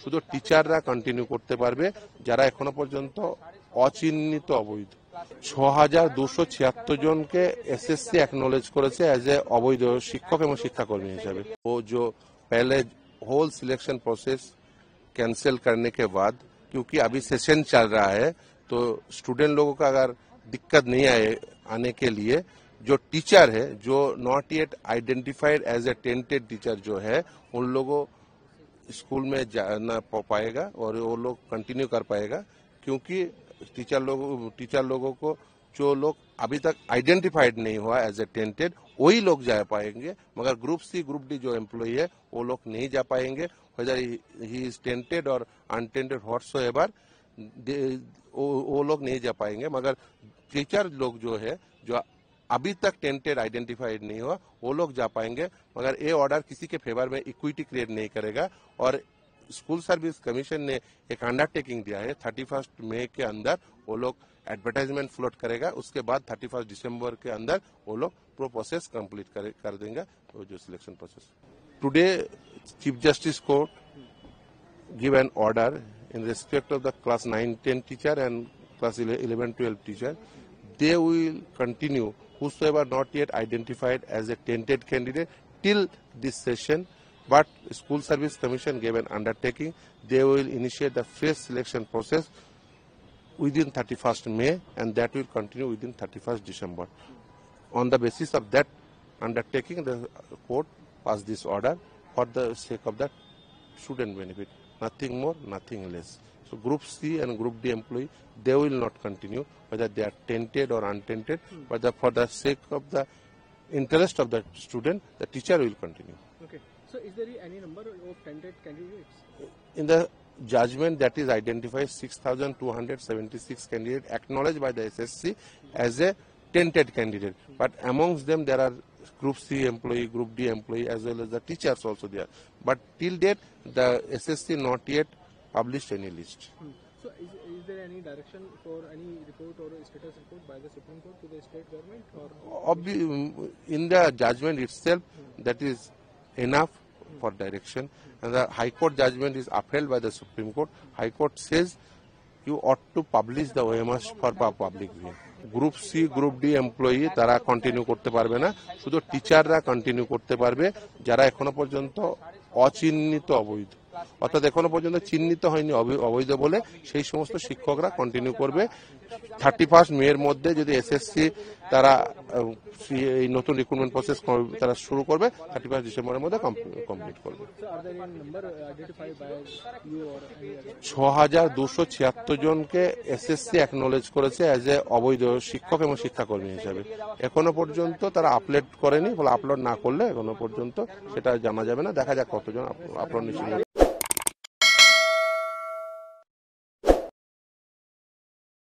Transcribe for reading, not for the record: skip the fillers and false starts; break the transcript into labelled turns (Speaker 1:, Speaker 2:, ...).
Speaker 1: শুধু টিচাররা কন্টিনিউ করতে পারবে যারা এখনো পর্যন্ত অচিহ্নিত অবৈধ। 6276 জনকে एसएससी एक्नॉलेज করেছে एज ए অবৈধ শিক্ষক এবং শিক্ষাকর্মী হিসাবে। वो जो पहले होल सिलेक्शन प्रोसेस कैंसिल करने के बाद, क्योंकि अभी सेशन चल रहा है, तो स्टूडेंट लोगों का अगर दिक्कत नहीं आए आने के लिए, जो टीचर है जो not yet identified as a tainted teacher जो है, उन लोगों स्कूल में जाना पाएगा और वो लोग कंटिन्यू कर पाएगा, क्योंकि टीचर लोगों को जो लोग अभी तक आइडेंटिफाइड नहीं हुआ एज ए टेंटेड, वही लोग जा पाएंगे, मगर ग्रुप सी ग्रुप डी जो एम्प्लॉई है वो लोग नहीं जा पाएंगे। वेदर ही इज टेंटेड और अनटेंटेड व्हाटसोएवर, वो लोग नहीं जा पाएंगे, मगर टीचर लोग जो है जो अभी तक टेंटेड आइडेंटिफाइड नहीं हुआ वो लोग जा पाएंगे, मगर ये ऑर्डर किसी के फेवर में इक्विटी क्रिएट नहीं करेगा। और स्कूल सर्विस कमीशन ने एक अंडरटेकिंग दिया है 31 मई के अंदर वो लोग एडवर्टाइजमेंट फ्लोट करेगा, उसके बाद 31 दिसंबर के अंदर वो लोग प्रो प्रोसेस कंप्लीट कर देंगे वो जो selection process. Today chief justice court give an order in respect of the class 9-10 teacher and class 11-12 teacher. They will continue whosoever not yet identified as a tainted candidate till this session, but School Service Commission gave an undertaking. They will initiate the fresh selection process within 31st May, and that will continue within 31st December. On the basis of that undertaking, the court passed this order for the sake of the student benefit. Nothing more, nothing less. So Group C and Group D employee, they will not continue, whether they are tainted or untainted, but for the sake of the interest of the student, the teacher will continue.
Speaker 2: Okay. So is there any number of tainted candidates?
Speaker 1: In the judgment that is identified 6,276 candidates acknowledged by the SSC as a tainted candidate, but amongst them there are Group C employee, Group D employee, as well as the teachers also there. But till date, the SSC not yet published any list.
Speaker 2: So is there any direction for any report or a status report by the Supreme Court to the state government? Or
Speaker 1: in the judgment itself, that is enough for direction, and the High Court judgment is upheld by the Supreme Court. High Court says you ought to publish the OMS for public view. Group C group D employee তারা continue করতে পারবে না, শুধু টিচাররা continue করতে পারবে যারা এখনো পর্যন্ত অচিহ্নিত অবৈধ, অর্থাৎ এখনো পর্যন্ত চিহ্নিত হয়নি অবৈধ বলে সেই সমস্ত শিক্ষকরা কন্টিনিউ করবে। 31 মের মধ্যে যদি এসএসসি তারা এই নতুন রিক্রুটমেন্ট প্রসেস তারা শুরু করবে, 31 ডিসেম্বরের মধ্যে কমপ্লিট করবে। 6276 জনকে এসএসসি একনলেজ করেছে এজ এ অবৈধ শিক্ষক এবং শিক্ষাকর্মী হিসাবে। এখনো পর্যন্ত তারা আপলোড করেনি, বলে আপলোড না করলে এখনো পর্যন্ত সেটা জানা যাবে না, দেখা যাক কতজন আপলোড নিশ্চিত।